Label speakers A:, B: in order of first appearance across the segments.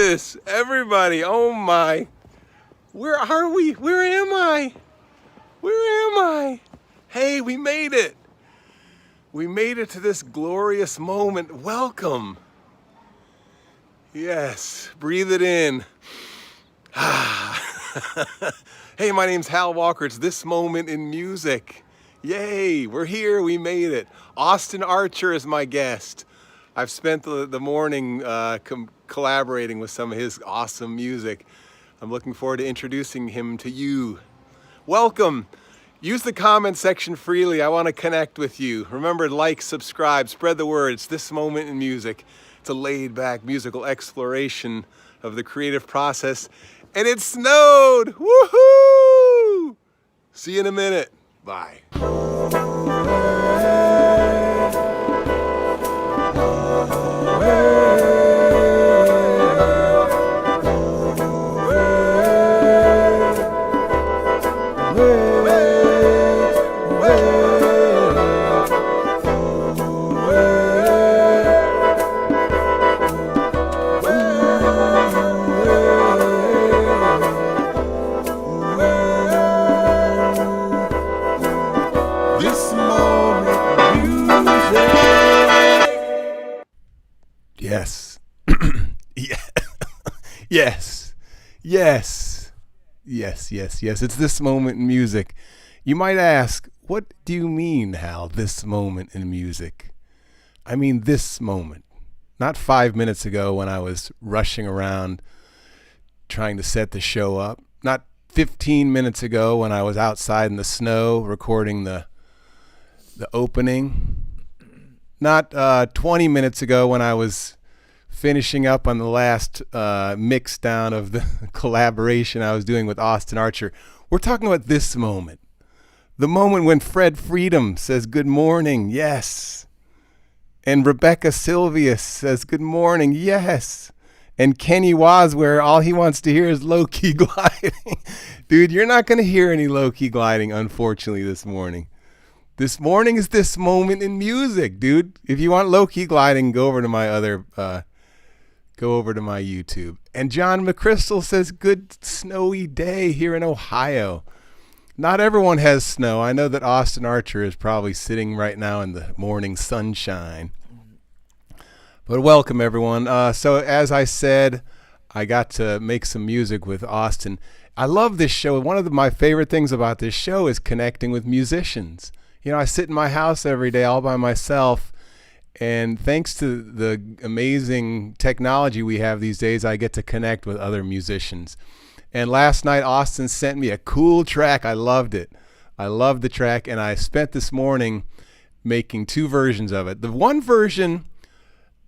A: this? Everybody, oh my. Where are we? Where am I? Where am I? Hey, we made it. We made it to this glorious moment. Welcome. Yes, breathe it in. Hey, my name's Hal Walker. It's This Moment in Music. Yay, we're here, we made it. Austin Archer is my guest. I've spent the morning collaborating with some of his awesome music. I'm looking forward to introducing him to you. Welcome. Use the comment section freely. I want to connect with you. Remember, like, subscribe, spread the word. It's This Moment in Music. It's a laid-back musical exploration of the creative process. And it snowed! Woohoo! See you in a minute. Bye. Yes. Yeah. Yes. Yes. Yes, yes, yes. It's this moment in music. You might ask, what do you mean, Hal, this moment in music? I mean this moment. Not 5 minutes ago when I was rushing around trying to set the show up. Not 15 minutes ago when I was outside in the snow recording the opening. Not 20 minutes ago when I was finishing up on the last mix down of the collaboration I was doing with Austin Archer. We're talking about this moment. The moment when Fred Freedom says good morning, yes. And Rebecca Silvius says good morning, yes. And Kenny Wasware, all he wants to hear is low-key gliding. Dude, you're not going to hear any low-key gliding, unfortunately, this morning. This morning is this moment in music, dude. If you want low-key gliding, go over to my YouTube. And John McChrystal says, good snowy day here in Ohio. Not everyone has snow. I know that Austin Archer is probably sitting right now in the morning sunshine. But welcome, everyone. So as I said, I got to make some music with Austin. I love this show. One of my favorite things about this show is connecting with musicians. You know, I sit in my house every day all by myself, and thanks to the amazing technology we have these days, I get to connect with other musicians. And last night, Austin sent me a cool track. I loved it. I loved the track, and I spent this morning making two versions of it. The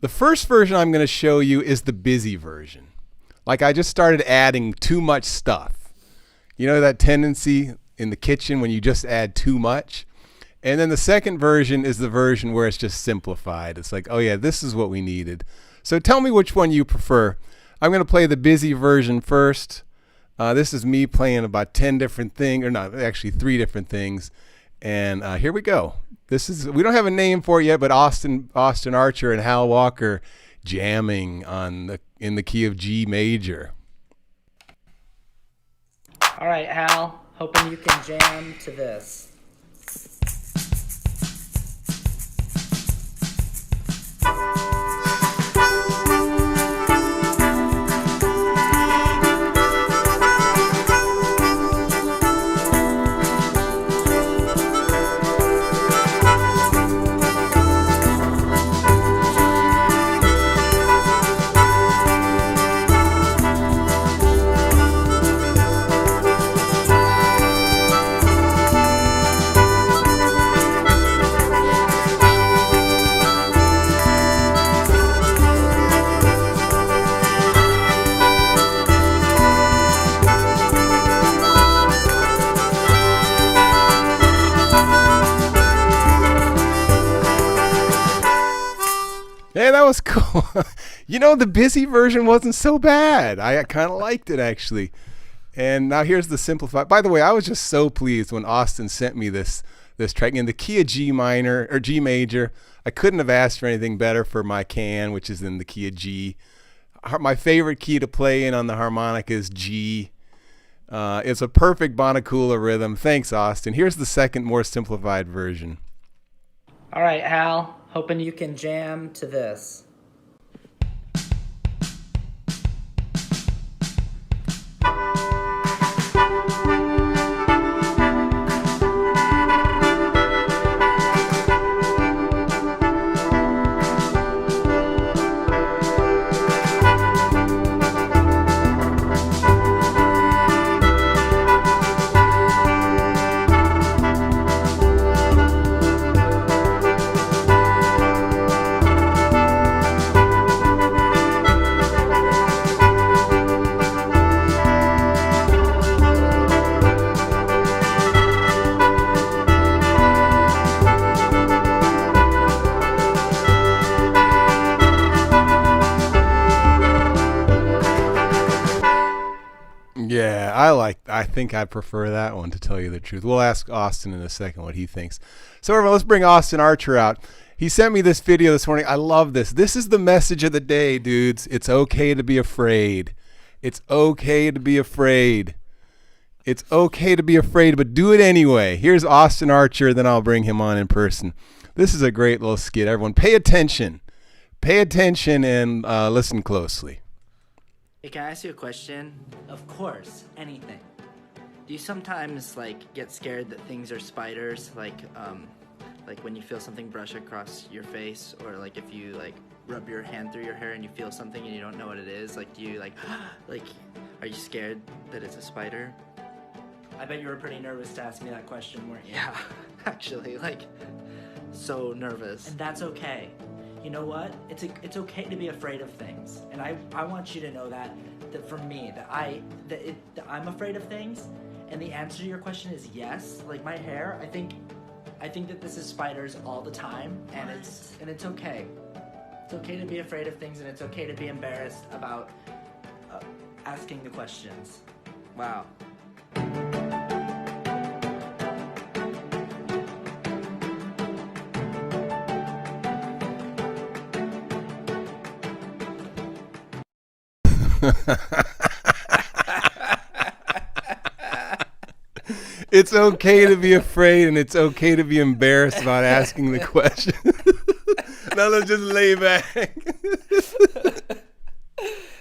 A: first version I'm going to show you is the busy version. Like, I just started adding too much stuff. You know that tendency in the kitchen when you just add too much? And then the second version is the version where it's just simplified. It's like, oh yeah, this is what we needed. So tell me which one you prefer. I'm going to play the busy version first. This is me playing about 10 different things, or not, actually 3 different things. And here we go. We don't have a name for it yet, but Austin Archer and Hal Walker jamming in the key of G major.
B: All right, Hal, hoping you can jam to this.
A: Yeah, that was cool. You know, the busy version wasn't so bad. I kind of liked it, actually. And now here's the simplified. By the way, I was just so pleased when Austin sent me this track in the key of G minor or G major. I couldn't have asked for anything better for my can, which is in the key of G. my favorite key to play in on the harmonica is G. It's a perfect Bonacula rhythm. Thanks, Austin. Here's the second, more simplified version.
B: All right, Hal. Hoping you can jam to this.
A: Yeah, I think I prefer that one, to tell you the truth. We'll ask Austin in a second what he thinks. So everyone, let's bring Austin Archer out. He sent me this video this morning. I love this. This is the message of the day, dudes. It's okay to be afraid. It's okay to be afraid. It's okay to be afraid, but do it anyway. Here's Austin Archer, then I'll bring him on in person. This is a great little skit. Everyone, pay attention. Pay attention and listen closely.
C: Hey, can I ask you a question?
B: Of course, anything.
C: Do you sometimes get scared that things are spiders? Like when you feel something brush across your face, or if you rub your hand through your hair and you feel something and you don't know what it is? Do you are you scared that it's a spider?
B: I bet you were pretty nervous to ask me that question, weren't you?
C: Yeah, actually, so nervous.
B: And that's okay. You know what? It's okay to be afraid of things, and I want you to know that for me, that I'm afraid of things, and the answer to your question is yes. Like my hair, I think that this is spiders all the time, and it's okay. It's okay to be afraid of things, and it's okay to be embarrassed about asking the questions.
C: Wow.
A: It's okay to be afraid, and it's okay to be embarrassed about asking the question. Now let's just lay back.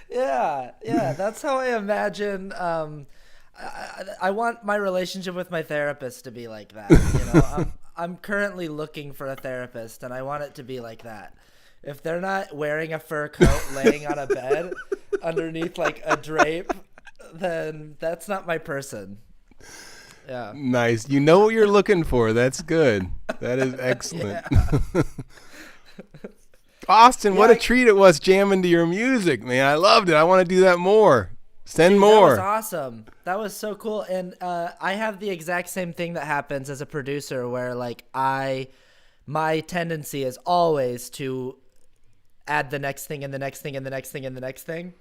D: Yeah, that's how I imagine. I want my relationship with my therapist to be like that. You know, I'm currently looking for a therapist, and I want it to be like that. If they're not wearing a fur coat, laying on a bed underneath a drape, then that's not my person. Yeah.
A: Nice. You know what you're looking for. That's good. That is excellent.
D: Yeah.
A: Austin, what a treat it was jamming to your music, man. I loved it. I want to do that more. Send more.
D: That was awesome. That was so cool. And I have the exact same thing that happens as a producer, where my tendency is always to add the next thing and the next thing and the next thing and the next thing.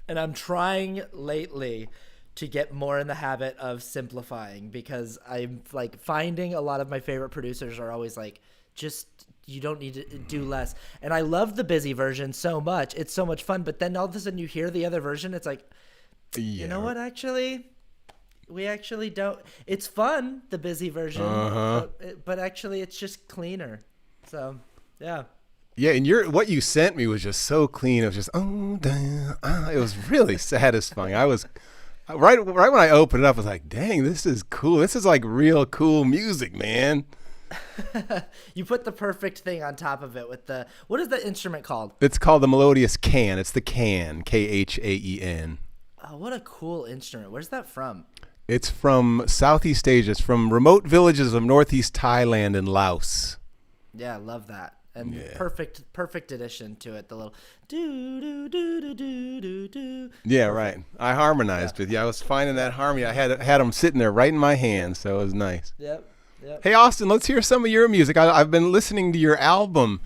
D: And I'm trying lately to get more in the habit of simplifying, because I'm finding a lot of my favorite producers are always you don't need to do less. And I love the busy version so much. It's so much fun. But then all of a sudden you hear the other version. It's you know what? Actually, we actually don't. It's fun, the busy version, but actually it's just cleaner. So, yeah.
A: Yeah, and what you sent me was just so clean. It was just it was really satisfying. I was right when I opened it up, I was like, "Dang, this is cool. This is real cool music, man."
D: You put the perfect thing on top of it with what is the instrument called?
A: It's called the melodious can. It's the can, Khaen.
D: Oh, what a cool instrument. Where's that from?
A: It's from Southeast Asia. It's from remote villages of Northeast Thailand and Laos.
D: Yeah, I love that. And perfect addition to it. The little do do do do do do do.
A: Yeah, right. I harmonized with you. I was finding that harmony. I had them sitting there right in my hand, so it was nice.
D: Yep.
A: Hey, Austin, let's hear some of your music. I've been listening to your album.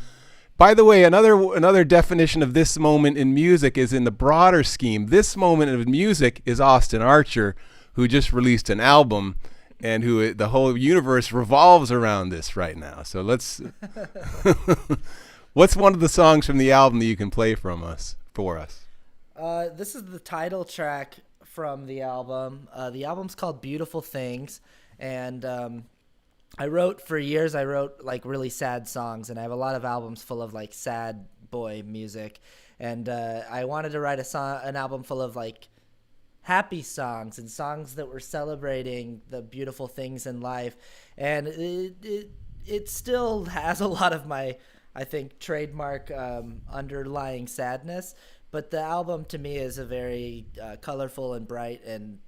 A: By the way, another definition of this moment in music is in the broader scheme. This moment of music is Austin Archer, who just released an album, and who the whole universe revolves around this right now. So let's. What's one of the songs from the album that you can play for us?
D: This is the title track from the album. The album's called Beautiful Things, and I wrote for years. I wrote like really sad songs, and I have a lot of albums full of like sad boy music. And I wanted to write an album full of like happy songs and songs that were celebrating the beautiful things in life. And it still has a lot of my, I think, trademark underlying sadness. But the album to me is a very colorful and bright and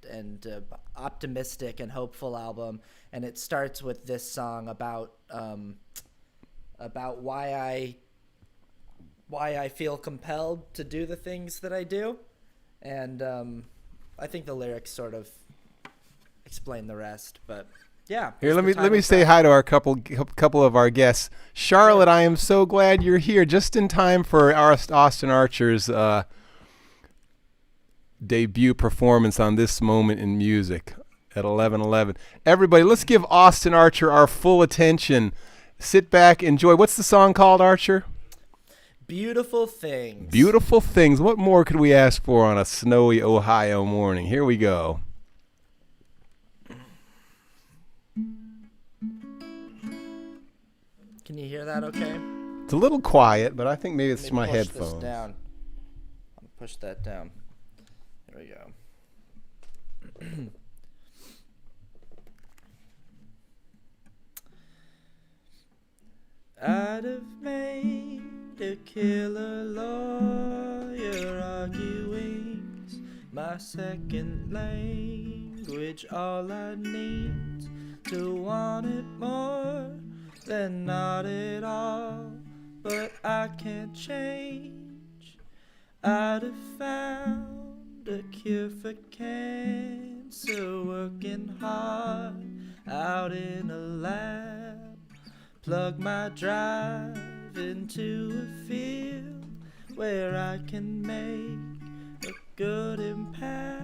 D: optimistic and hopeful album. And it starts with this song about why I feel compelled to do the things that I do. And I think the lyrics sort of explain the rest. But yeah.
A: Here, let me say hi to our couple of our guests. Charlotte, I am so glad you're here, just in time for Austin Archer's debut performance on This Moment in Music at 11:11. Everybody, let's give Austin Archer our full attention. Sit back, enjoy. What's the song called, Archer?
D: Beautiful Things.
A: Beautiful Things. What more could we ask for on a snowy Ohio morning? Here we go.
D: Can you hear that okay?
A: It's a little quiet, but I think maybe it's my
D: push
A: headphones.
D: This down. I'll push that down. There we go. I'd have made a killer lawyer, arguing's my second language. All I need to want it more than not at all, but I can't change. I'd have found a cure for cancer, working hard out in a lab. Plug my drive into a field where I can make a good impact.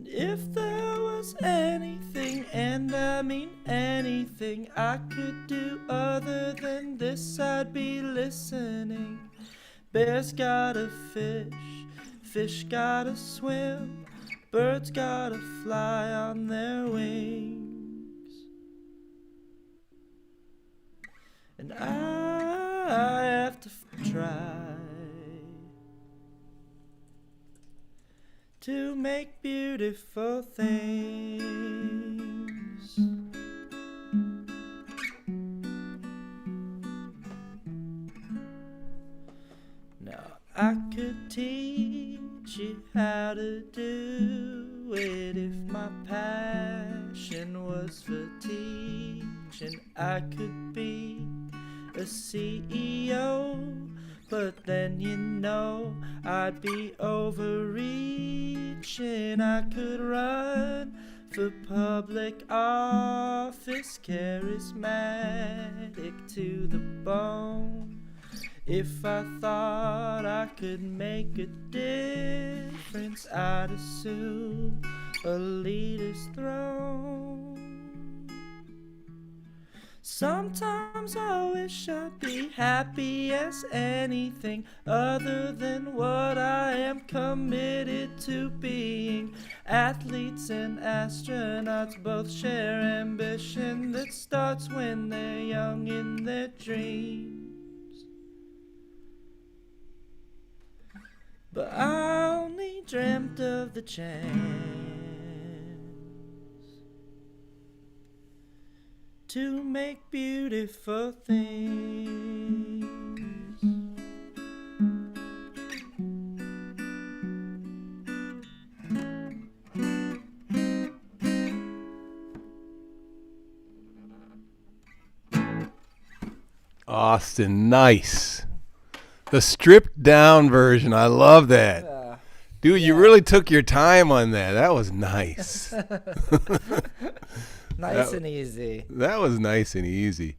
D: If there was anything, and I mean anything, I could do other than this, I'd be listening. Bears gotta fish, fish gotta swim, birds gotta fly on their wings. And I have to try to make beautiful things. Now I could teach you how to do it if my passion was for teaching. I could be a CEO, but then you know I'd be overreaching. I could run for public office, charismatic to the bone. If I thought I could make a difference, I'd assume a leader's throne. Sometimes I wish I'd be happy as anything other than what I am committed to being. Athletes and astronauts both share ambition that starts when they're young in their dreams. But I only dreamt of the chance to make beautiful things.
A: Austin, nice. The stripped down version, I love that. Dude, you really took your time on that. That was nice.
D: Nice and easy.
A: That was nice and easy.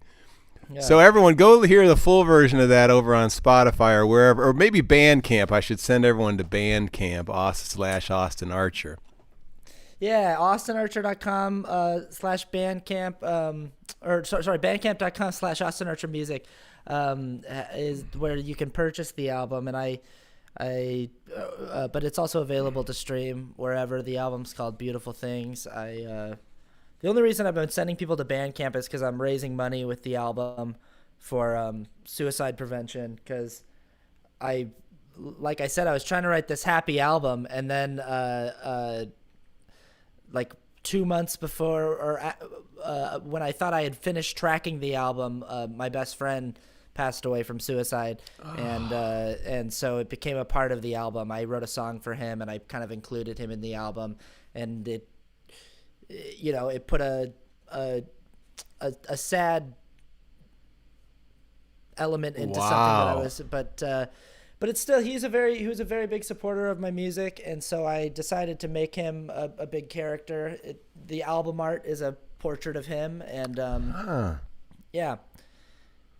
D: Yeah.
A: So everyone, go hear the full version of that over on Spotify or wherever, or maybe Bandcamp. I should send everyone to Bandcamp, /Austin Archer.
D: Yeah, austinarcher.com slash bandcamp, bandcamp.com slash austinarchermusic is where you can purchase the album. And but it's also available to stream wherever. The album's called Beautiful Things. The only reason I've been sending people to Bandcamp is because I'm raising money with the album for suicide prevention, because like I said, I was trying to write this happy album, and then like 2 months before, or when I thought I had finished tracking the album, my best friend passed away from suicide, and so it became a part of the album. I wrote a song for him, and I kind of included him in the album, and it put a sad element into something that I was, but it's still, he was a very big supporter of my music, and so I decided to make him a big character. The album art is a portrait of him, and yeah,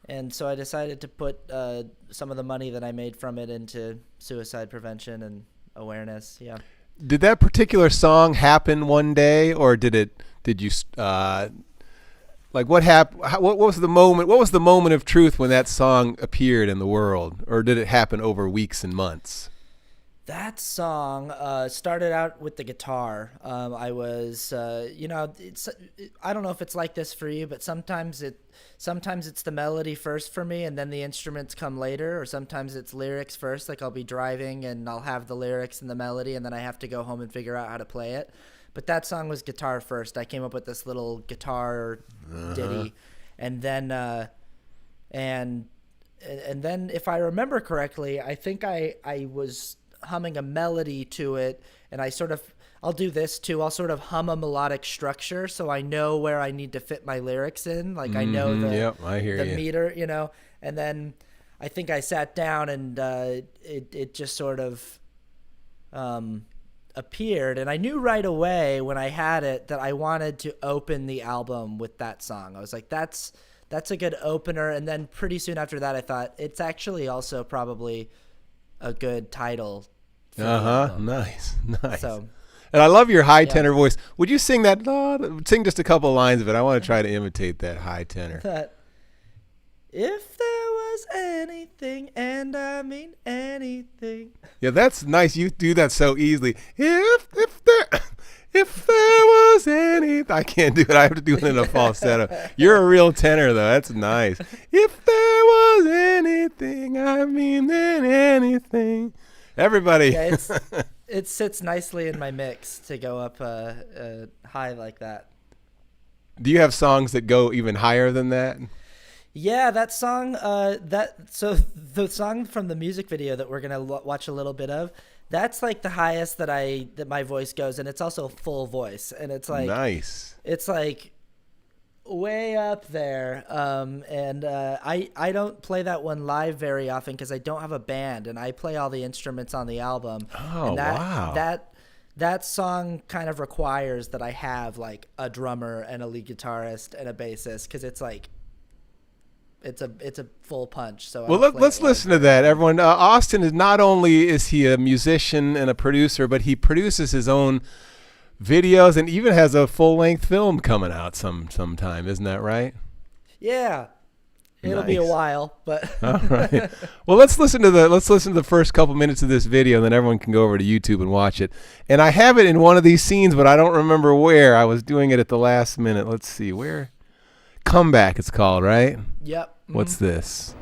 D: and so I decided to put some of the money that I made from it into suicide prevention and awareness. Yeah.
A: Did that particular song happen one day, or did you like what happened? What was the moment? What was the moment of truth when that song appeared in the world, or did it happen over weeks and months?
D: That song started out with the guitar. I was, I don't know if it's like this for you, but sometimes it's the melody first for me, and then the instruments come later, or sometimes it's lyrics first. Like I'll be driving and I'll have the lyrics and the melody, and then I have to go home and figure out how to play it. But that song was guitar first. I came up with this little guitar ditty, and then and then if I remember correctly, I think I was humming a melody to it, and I'll do this too. I'll sort of hum a melodic structure, so I know where I need to fit my lyrics in. Like I know the meter, and then I think I sat down, and it just sort of appeared, and I knew right away when I had it that I wanted to open the album with that song. I was like, that's a good opener. And then pretty soon after that, I thought it's actually also probably a good title.
A: Nice.
D: So,
A: and I love your high tenor voice. Would you sing that? Sing just a couple lines of it. I want to try to imitate that high tenor.
D: If there was anything, and I mean anything.
A: Yeah, that's nice. You do that so easily. If there was anything, I can't do it. I have to do it in a falsetto. You're a real tenor, though. That's nice. If there was anything, I mean anything. Everybody.
D: Yeah, it sits nicely in my mix to go up high like that.
A: Do you have songs that go even higher than that?
D: Yeah, that song, so the song from the music video that we're gonna watch a little bit of, that's like the highest that my voice goes, and it's also full voice, and it's like
A: nice.
D: It's like way up there, and I don't play that one live very often because I don't have a band, and I play all the instruments on the album.
A: Oh,
D: and
A: wow.
D: That song kind of requires that I have like a drummer and a lead guitarist and a bassist, because it's like. It's a full punch. So
A: let's listen to that, everyone. Austin is not only is he a musician and a producer, but he produces his own videos and even has a full-length film coming out sometime. Isn't that right?
D: Yeah, it'll be a while, but
A: all right. Well, let's listen to the first couple minutes of this video, and then everyone can go over to YouTube and watch it. And I have it in one of these scenes, but I don't remember where. I was doing it at the last minute. Let's see where. Comeback, it's called, right?
D: Yep.
A: What's this?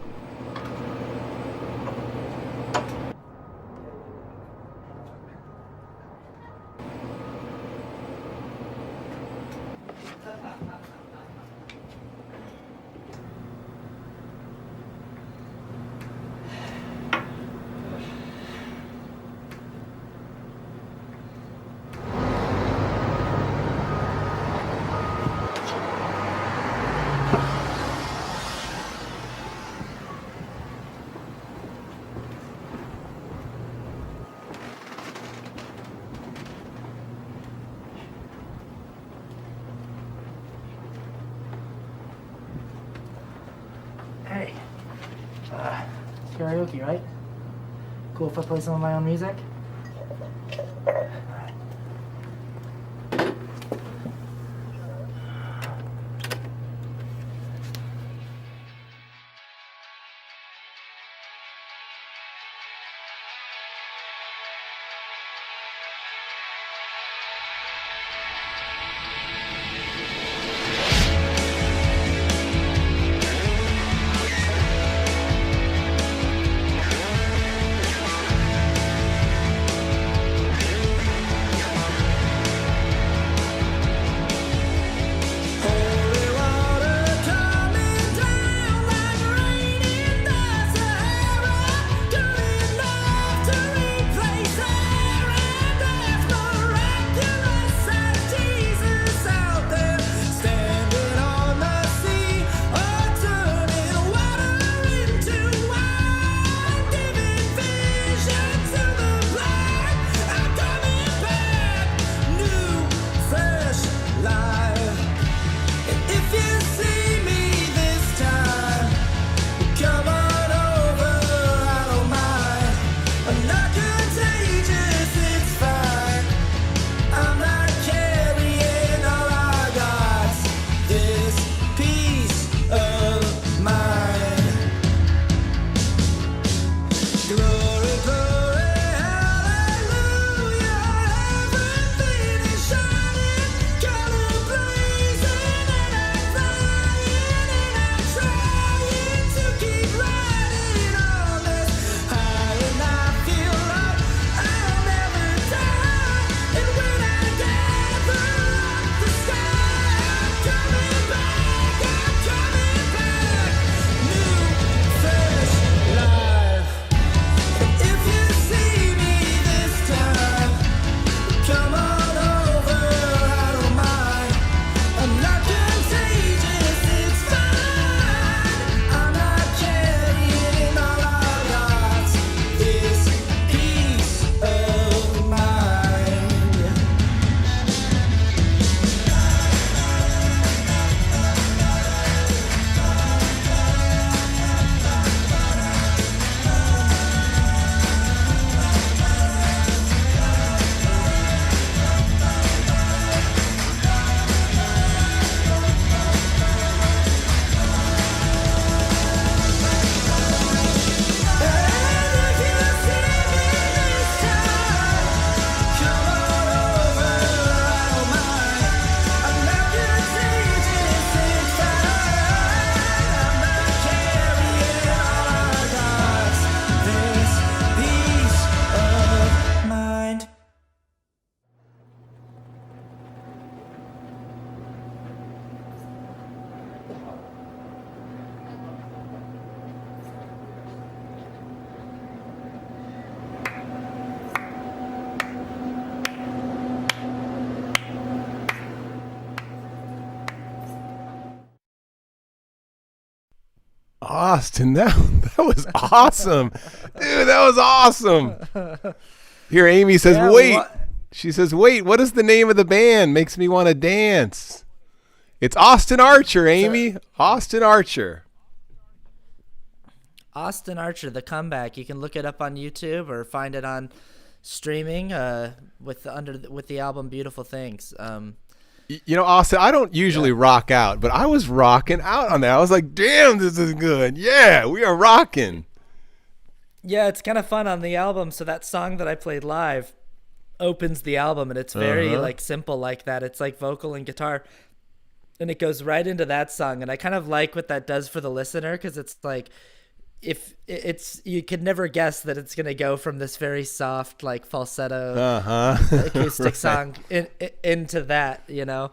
D: Hey, karaoke, right? Cool if I play some of my own music? Alright.
A: Austin, that was awesome. Dude, that was awesome. Here, Amy says,
D: Yeah,
A: wait. She says, wait, what is the name of the band? Makes me want to dance. It's Austin Archer, Amy. Austin Archer.
D: Austin Archer, The Comeback. You can look it up on YouTube or find it on streaming with the album Beautiful Things.
A: You know, Austin, I don't usually rock out, but I was rocking out on that. I was like, damn, this is good. Yeah, we are rocking.
D: Yeah, it's kind of fun on the album. So that song that I played live opens the album, and it's very like simple like that. It's like vocal and guitar, and it goes right into that song. And I kind of like what that does for the listener, because it's like, if it's, you could never guess that it's gonna go from this very soft like falsetto acoustic
A: right.
D: song into that, you know.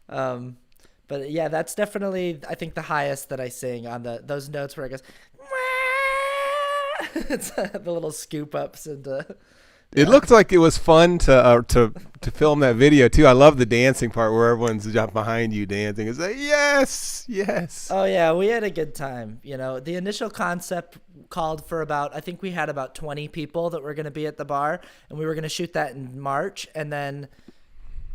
D: But yeah, that's definitely, I think, the highest that I sing on those notes where it goes it's the little scoop ups and
A: It looked like it was fun to film that video too. I love the dancing part where everyone's behind you dancing. It's like, yes, yes.
D: Oh yeah, we had a good time. You know, the initial concept called for I think we had about 20 people that were going to be at the bar, and we were going to shoot that in March, and then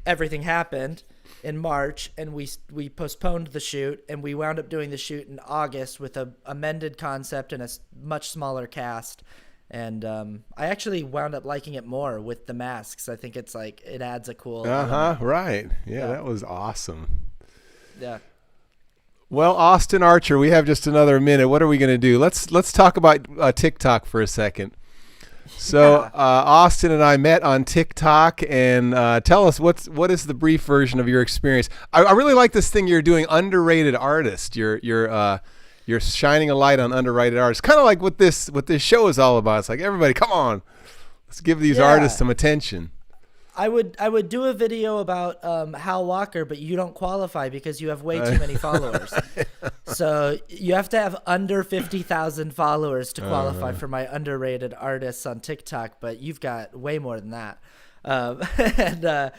D: everything happened in March, and we postponed the shoot, and we wound up doing the shoot in August with a amended concept and a much smaller cast. And I actually wound up liking it more with the masks. I think it's like, it adds a cool
A: right. Yeah, that was awesome.
D: Yeah.
A: Well, Austin Archer, we have just another minute. What are we going to do? Let's talk about TikTok for a second. So Austin and I met on TikTok, and tell us what is the brief version of your experience. I really like this thing you're doing, underrated artist. You're shining a light on underrated artists, kind of like what this show is all about. It's like, everybody, come on, let's give these artists some attention.
D: I would do a video about Hal Walker, but you don't qualify because you have way too many followers. So you have to have under 50,000 followers to qualify for my underrated artists on TikTok, but you've got way more than that. I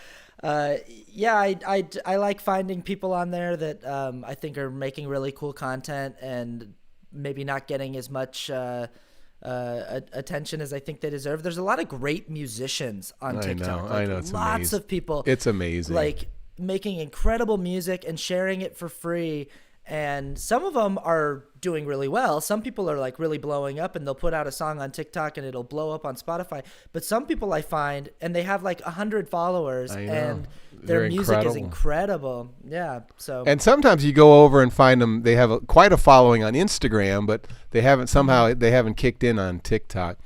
D: like finding people on there that I think are making really cool content and maybe not getting as much attention as I think they deserve. There's a lot of great musicians on TikTok.
A: I know, it's
D: lots
A: amazing.
D: of people.
A: It's amazing.
D: Like making incredible music and sharing it for free. And some of them are doing really well. Some people are like really blowing up, and they'll put out a song on TikTok and it'll blow up on Spotify. But some people I find, and they have like 100 followers, and their music is incredible. Yeah. So. And
A: sometimes you go over and find them. They have quite a following on Instagram, but they haven't kicked in on TikTok.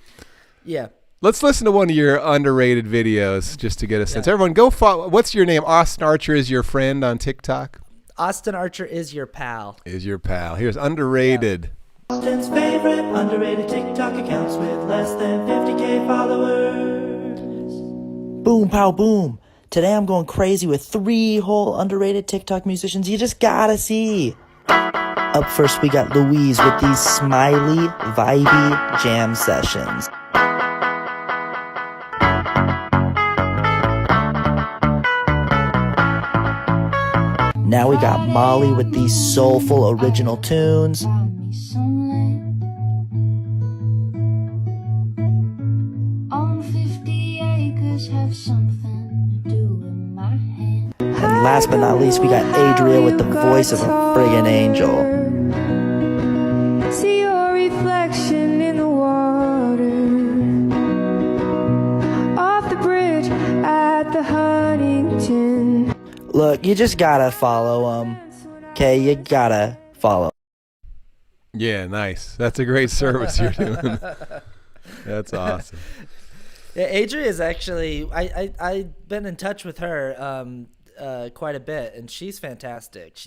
D: Yeah.
A: Let's listen to one of your underrated videos just to get a sense. Everyone, go follow. What's your name? Austin Archer is your friend on TikTok?
D: Austin Archer is your pal.
A: Is your pal. Here's underrated.
B: Austin's favorite underrated TikTok accounts with less than 50K followers.
C: Boom, pow, boom. Today I'm going crazy with 3 whole underrated TikTok musicians you just gotta see. Up first, we got Louise with these smiley, vibey jam sessions. Now we got Molly with these soulful original tunes. And last but not least, we got Adria with the voice of a friggin' angel.
E: See your reflection in the water off the bridge at the Huntington.
C: Look, you just gotta follow them. Okay, you gotta follow.
A: Yeah, nice. That's a great service you're doing. That's awesome.
D: Yeah, Adria is actually, I've been in touch with her quite a bit, and she's fantastic.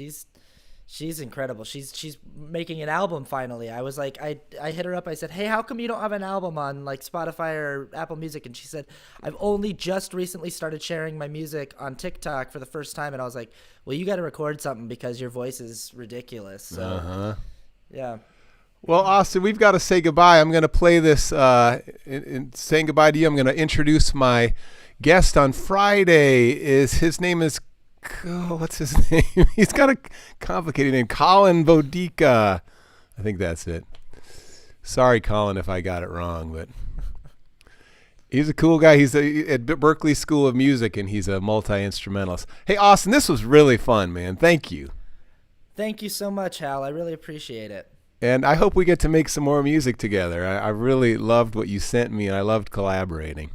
D: She's incredible. She's making an album finally. I was like, I hit her up. I said, hey, how come you don't have an album on like Spotify or Apple Music? And she said, I've only just recently started sharing my music on TikTok for the first time. And I was like, well, you got to record something because your voice is ridiculous. So, yeah.
A: Well, Austin, we've got to say goodbye. I'm going to play this. In saying goodbye to you, I'm going to introduce my guest on Friday. His name is, what's his name? He's got a complicated name. Colin Bodica. I think that's it. Sorry, Colin, if I got it wrong, but he's a cool guy. He's at Berkeley School of Music, and he's a multi-instrumentalist. Hey, Austin, this was really fun, man. Thank you.
D: Thank you so much, Hal. I really appreciate it.
A: And I hope we get to make some more music together. I really loved what you sent me, and I loved collaborating.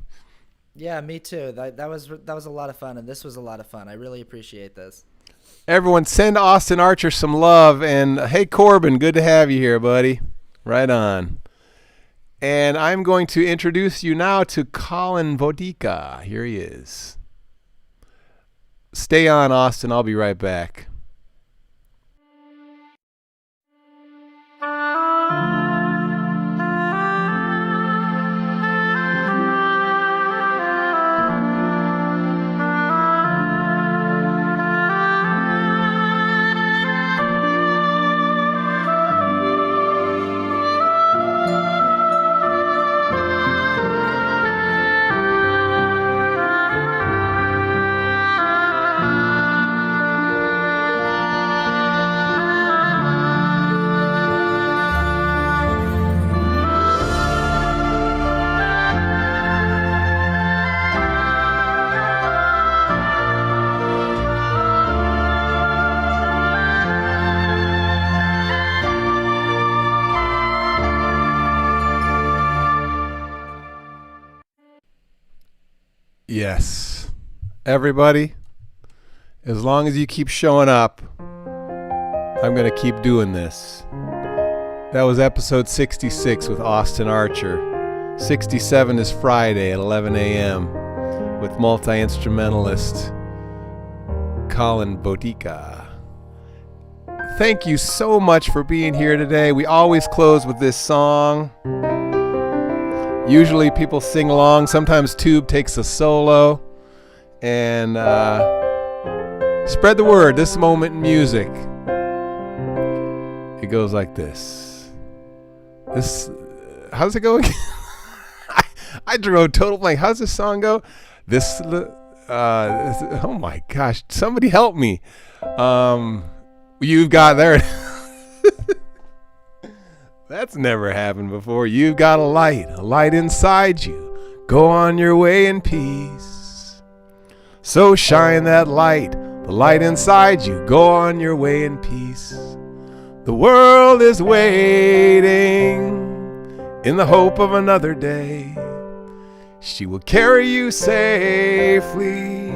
D: Yeah, me too. That was a lot of fun, and this was a lot of fun. I really appreciate this.
A: Everyone, send Austin Archer some love. And hey, Corbin, good to have you here, buddy. Right on. And I'm going to introduce you now to Colin Bodica. Here he is. Stay on, Austin. I'll be right back. Yes. Everybody, as long as you keep showing up, I'm going to keep doing this. That was episode 66 with Austin Archer. 67 is Friday at 11 a.m. with multi-instrumentalist Colin Bodica. Thank you so much for being here today. We always close with this song. Usually people sing along. Sometimes Tube takes a solo. And spread the word. This moment in music. It goes like this. How's it go again? I drew a total blank. How's this song go? Oh my gosh. Somebody help me. You've got there. That's never happened before. You've got a light inside you. Go on your way in peace. So shine that light, the light inside you. Go on your way in peace. The world is waiting in the hope of another day. She will carry you safely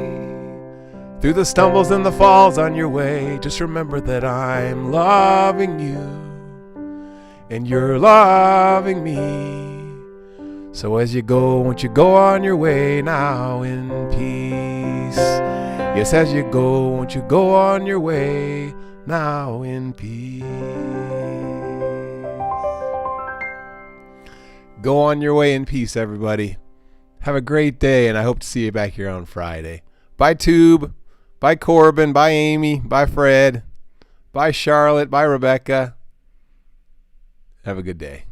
A: through the stumbles and the falls on your way. Just remember that I'm loving you. And you're loving me. So as you go, won't you go on your way now in peace? Yes, as you go, won't you go on your way now in peace? Go on your way in peace, everybody. Have a great day, and I hope to see you back here on Friday. Bye, Tube. Bye, Corbin. Bye, Amy. Bye, Fred. Bye, Charlotte. Bye, Rebecca. Have a good day.